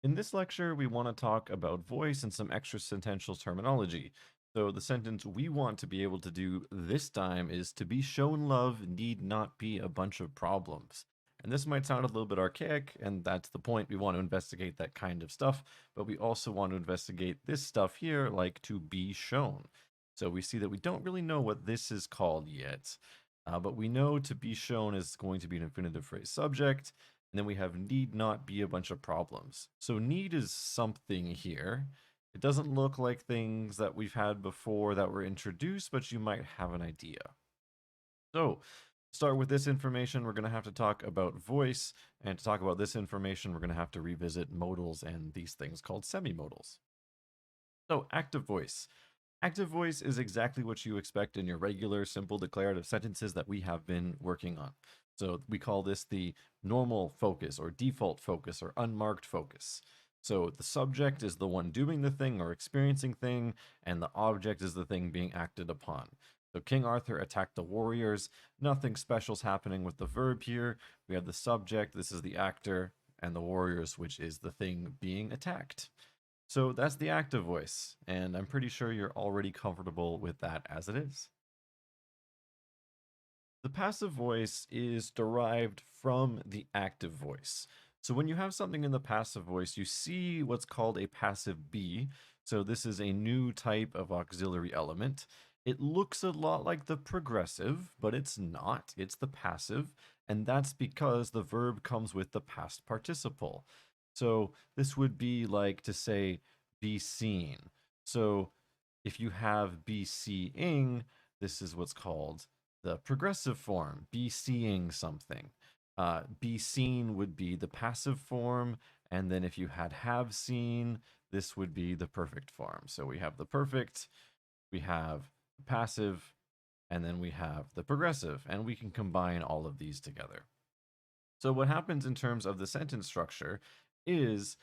In this lecture, we want to talk about voice and some extra sentential terminology. So the sentence we want to be able to do this time is to be shown love need not be a bunch of problems. And this might sound a little bit archaic, and that's the point. We want to investigate that kind of stuff, but we also want to investigate this stuff here, like to be shown. So we see that we don't really know what this is called yet, but we know to be shown is going to be an infinitive phrase subject, and then we have need not be a bunch of problems. So need is something here. It doesn't look like things that we've had before that were introduced, but you might have an idea. So start with this information, we're going to have to talk about voice. And to talk about this information, we're going to have to revisit modals and these things called semimodals. So active voice. Active voice is exactly what you expect in your regular simple declarative sentences that we have been working on. So we call this the normal focus or default focus or unmarked focus. So the subject is the one doing the thing or experiencing thing, and the object is the thing being acted upon. So King Arthur attacked the warriors. Nothing special's happening with the verb here. We have the subject, this is the actor, and the warriors, which is the thing being attacked. So that's the active voice, and I'm pretty sure you're already comfortable with that as it is. The passive voice is derived from the active voice. So when you have something in the passive voice, you see what's called a passive be. So this is a new type of auxiliary element. It looks a lot like the progressive, but it's not. It's the passive, and that's because the verb comes with the past participle. So this would be like to say be seen. So if you have be seeing, this is what's called the progressive form, be seeing something. Be seen would be the passive form, and then if you had have seen, this would be the perfect form. So we have the perfect, we have the passive, and then we have the progressive, and we can combine all of these together. So what happens in terms of the sentence structure is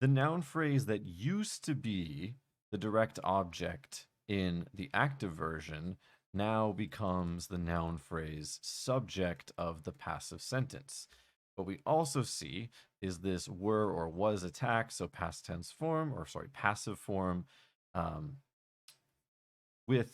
the noun phrase that used to be the direct object in the active version now becomes the noun phrase subject of the passive sentence. What we also see is this were or was attacked, so past tense form, or sorry, passive form, um, with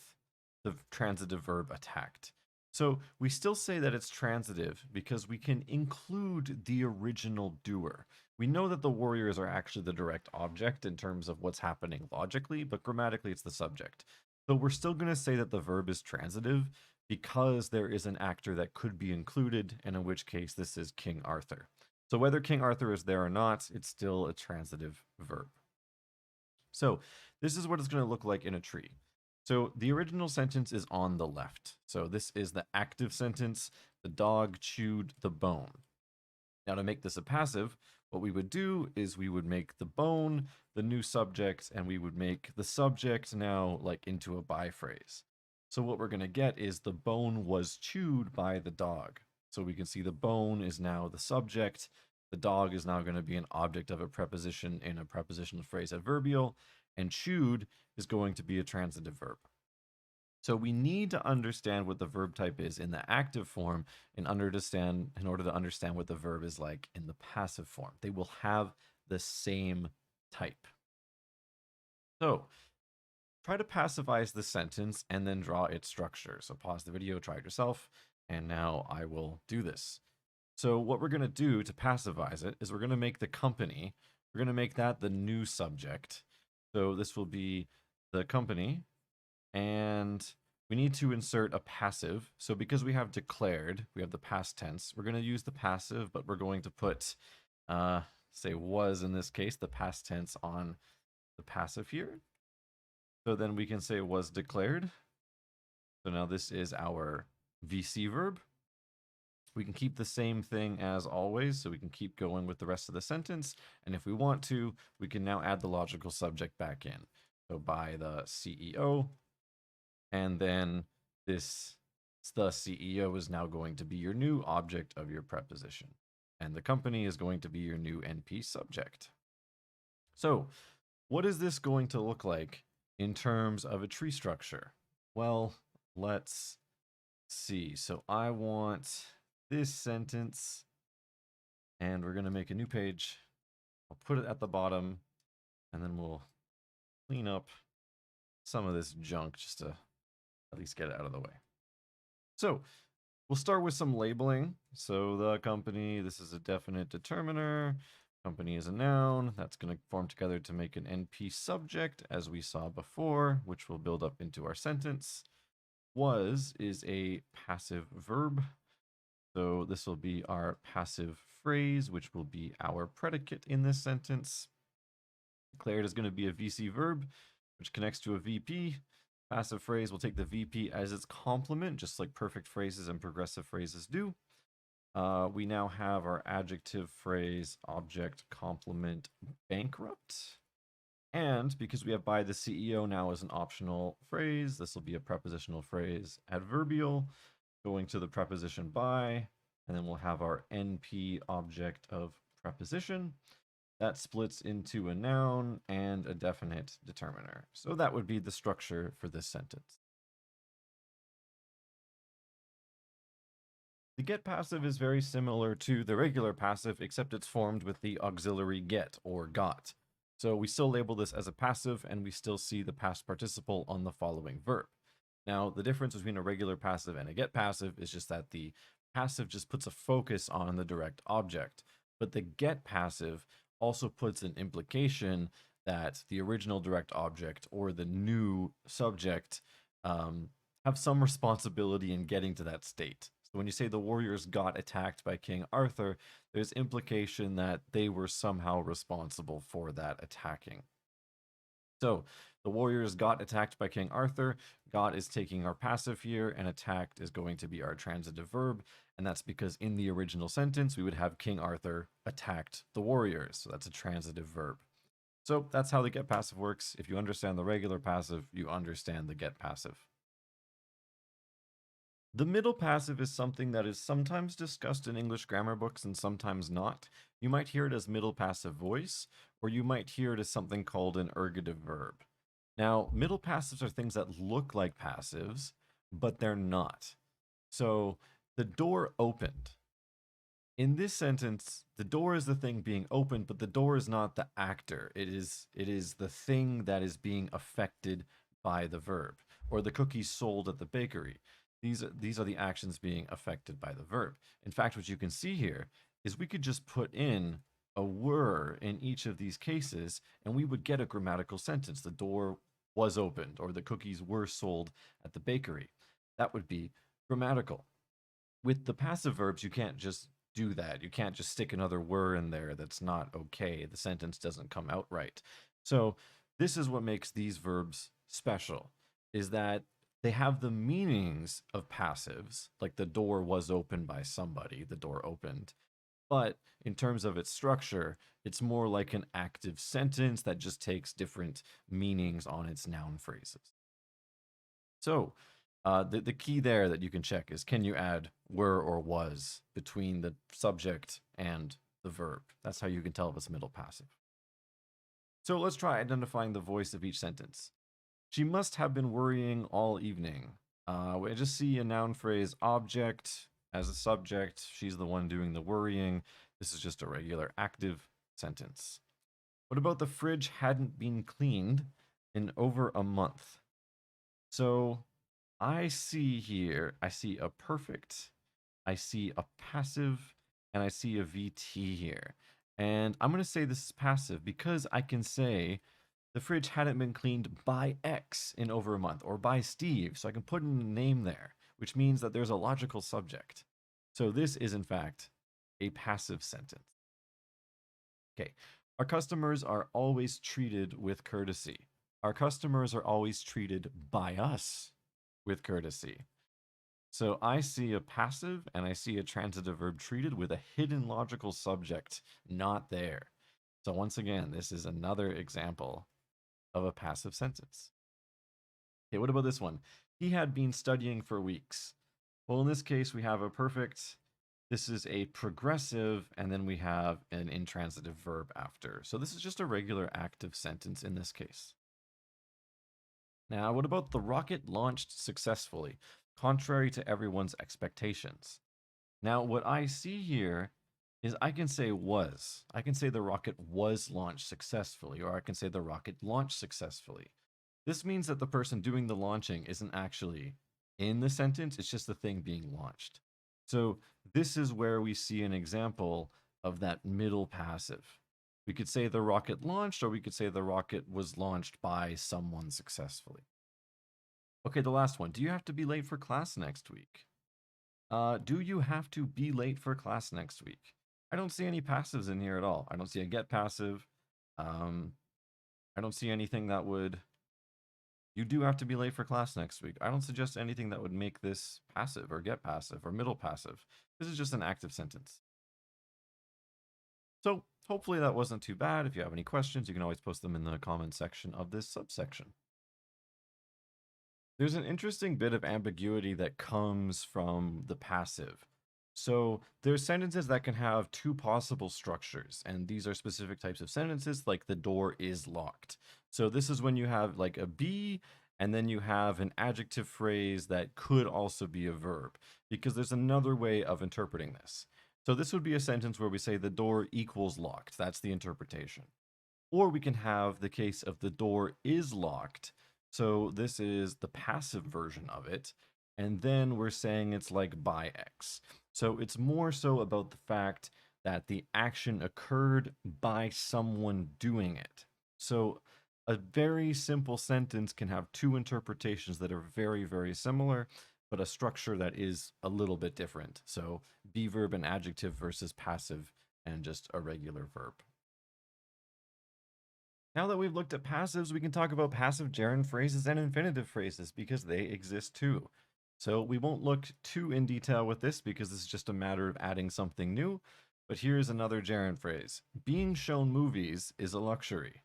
the transitive verb attacked. So we still say that it's transitive because we can include the original doer. We know that the warriors are actually the direct object in terms of what's happening logically, but grammatically it's the subject. So we're still going to say that the verb is transitive because there is an actor that could be included, and in which case this is King Arthur. So whether King Arthur is there or not, it's still a transitive verb. So this is what it's going to look like in a tree. So the original sentence is on the left. So this is the active sentence. The dog chewed the bone. Now to make this a passive, what we would do is we would make the bone the new subject, and we would make the subject now like into a by phrase. So what we're going to get is the bone was chewed by the dog. So we can see the bone is now the subject. The dog is now going to be an object of a preposition in a prepositional phrase adverbial, and chewed is going to be a transitive verb. So we need to understand what the verb type is in the active form in order to understand what the verb is like in the passive form. They will have the same type. So try to passivize the sentence and then draw its structure. So pause the video, try it yourself, and now I will do this. So what we're going to do to passivize it is we're going to make the company, we're going to make that the new subject. So this will be the company, and we need to insert a passive. So because we have declared, we have the past tense, we're going to use the passive, but we're going to put, say was in this case, the past tense on the passive here. So then we can say was declared. So now this is our VC verb. We can keep the same thing as always, so we can keep going with the rest of the sentence. And if we want to, we can now add the logical subject back in. So by the CEO, and then this, the CEO is now going to be your new object of your preposition. And the company is going to be your new NP subject. So what is this going to look like in terms of a tree structure? Well, let's see. So I want this sentence, and we're going to make a new page. I'll put it at the bottom, and then we'll clean up some of this junk just to at least get it out of the way. So we'll start with some labeling. So the company, this is a definite determiner. Company is a noun. That's going to form together to make an NP subject, as we saw before, which will build up into our sentence. Was is a passive verb. So this will be our passive phrase, which will be our predicate in this sentence. Declared is going to be a VC verb, which connects to a VP. Passive phrase will take the VP as its complement, just like perfect phrases and progressive phrases do. We now have our adjective phrase, object, complement, bankrupt. And because we have by the CEO now as an optional phrase, this will be a prepositional phrase, adverbial, going to the preposition by, and then we'll have our NP object of preposition. That splits into a noun and a definite determiner. So that would be the structure for this sentence. The get passive is very similar to the regular passive, except it's formed with the auxiliary get or got. So we still label this as a passive, and we still see the past participle on the following verb. Now, the difference between a regular passive and a get passive is just that the passive just puts a focus on the direct object, but the get passive also puts an implication that the original direct object or the new subject have some responsibility in getting to that state. So when you say the warriors got attacked by King Arthur, there's implication that they were somehow responsible for that attacking. So the warriors got attacked by King Arthur. Got is taking our passive here, and attacked is going to be our transitive verb. And that's because in the original sentence, we would have King Arthur attacked the warriors. So that's a transitive verb. So that's how the get passive works. If you understand the regular passive, you understand the get passive. The middle passive is something that is sometimes discussed in English grammar books and sometimes not. You might hear it as middle passive voice, or you might hear it as something called an ergative verb. Now, middle passives are things that look like passives, but they're not. So the door opened. In this sentence, the door is the thing being opened, but the door is not the actor. It is the thing that is being affected by the verb. Or the cookies sold at the bakery. These are the actions being affected by the verb. In fact, what you can see here is we could just put in a were in each of these cases, and we would get a grammatical sentence. The door was opened, or the cookies were sold at the bakery. That would be grammatical. With the passive verbs, you can't just do that. You can't just stick another were in there. That's not okay. The sentence doesn't come out right. So this is what makes these verbs special, is that they have the meanings of passives, like the door was opened by somebody, the door opened. But in terms of its structure, it's more like an active sentence that just takes different meanings on its noun phrases. So the key there that you can check is, can you add were or was between the subject and the verb? That's how you can tell if it's middle passive. So let's try identifying the voice of each sentence. She must have been worrying all evening. I just see a noun phrase object as a subject. She's the one doing the worrying. This is just a regular active sentence. What about the fridge hadn't been cleaned in over a month? So I see here, I see a perfect, I see a passive, and I see a VT here. And I'm going to say this is passive because I can say the fridge hadn't been cleaned by X in over a month, or by Steve. So I can put in a name there, which means that there's a logical subject. So this is, in fact, a passive sentence. Okay, our customers are always treated with courtesy. Our customers are always treated by us with courtesy. So I see a passive and I see a transitive verb treated with a hidden logical subject not there. So once again, this is another example of a passive sentence. Okay, what about this one? He had been studying for weeks. Well, in this case, we have a perfect. This is a progressive, and then we have an intransitive verb after. So this is just a regular active sentence in this case. Now, what about the rocket launched successfully, contrary to everyone's expectations? Now, what I see here is I can say was. I can say the rocket was launched successfully, or I can say the rocket launched successfully. This means that the person doing the launching isn't actually in the sentence, it's just the thing being launched. So this is where we see an example of that middle passive. We could say the rocket launched, or we could say the rocket was launched by someone successfully. Okay, the last one. Do you have to be late for class next week? Do you have to be late for class next week? I don't see any passives in here at all. I don't see a get passive. Um, I don't see anything that would. You do have to be late for class next week. I don't suggest anything that would make this passive or get passive or middle passive. This is just an active sentence. So hopefully that wasn't too bad. If you have any questions, you can always post them in the comment section of this subsection. There's an interesting bit of ambiguity that comes from the passive. So there's sentences that can have two possible structures, and these are specific types of sentences, like the door is locked. So this is when you have like a be, and then you have an adjective phrase that could also be a verb, because there's another way of interpreting this. So this would be a sentence where we say the door equals locked. That's the interpretation. Or we can have the case of the door is locked. So this is the passive version of it. And then we're saying it's like by X. So it's more so about the fact that the action occurred by someone doing it. So a very simple sentence can have two interpretations that are very, very similar, but a structure that is a little bit different. So be verb and adjective versus passive and just a regular verb. Now that we've looked at passives, we can talk about passive gerund phrases and infinitive phrases because they exist too. So we won't look too in detail with this because this is just a matter of adding something new. But here's another gerund phrase. Being shown movies is a luxury.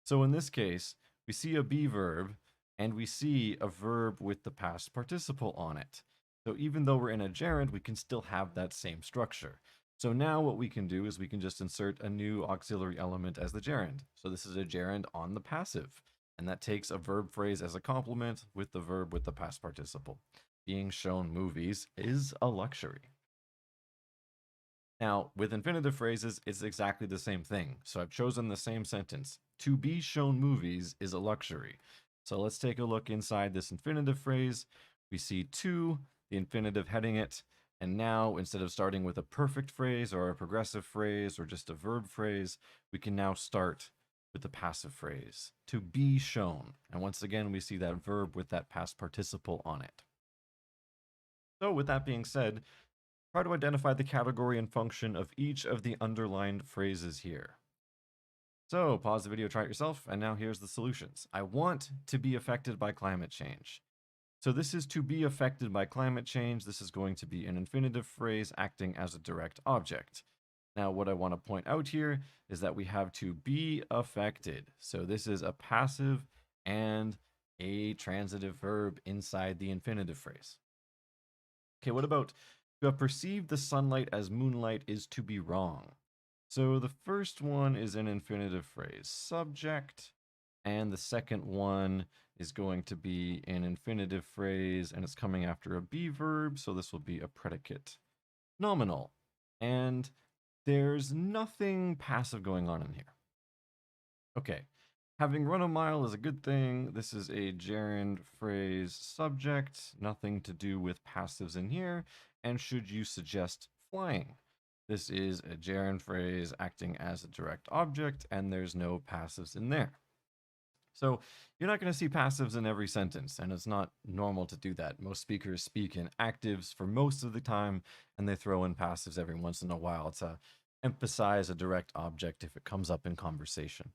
So in this case, we see a be verb and we see a verb with the past participle on it. So even though we're in a gerund, we can still have that same structure. So now what we can do is we can just insert a new auxiliary element as the gerund. So this is a gerund on the passive, and that takes a verb phrase as a complement with the verb with the past participle. Being shown movies is a luxury. Now, with infinitive phrases, it's exactly the same thing. So I've chosen the same sentence. To be shown movies is a luxury. So let's take a look inside this infinitive phrase. We see to, the infinitive heading it, and now, instead of starting with a perfect phrase or a progressive phrase or just a verb phrase, we can now start with the passive phrase, to be shown. And once again, we see that verb with that past participle on it. So with that being said, try to identify the category and function of each of the underlined phrases here. So pause the video, try it yourself, and now here's the solutions. I want to be affected by climate change. So this is to be affected by climate change. This is going to be an infinitive phrase acting as a direct object. Now, what I want to point out here is that we have to be affected. So this is a passive and a transitive verb inside the infinitive phrase. Okay, what about to have perceived the sunlight as moonlight is to be wrong? So the first one is an infinitive phrase, subject, and the second one is going to be an infinitive phrase, and it's coming after a be verb, so this will be a predicate nominal. And there's nothing passive going on in here. Okay, having run a mile is a good thing. This is a gerund phrase subject, nothing to do with passives in here. And should you suggest flying? This is a gerund phrase acting as a direct object, and there's no passives in there. So you're not going to see passives in every sentence, and it's not normal to do that. Most speakers speak in actives for most of the time, and they throw in passives every once in a while to emphasize a direct object if it comes up in conversation.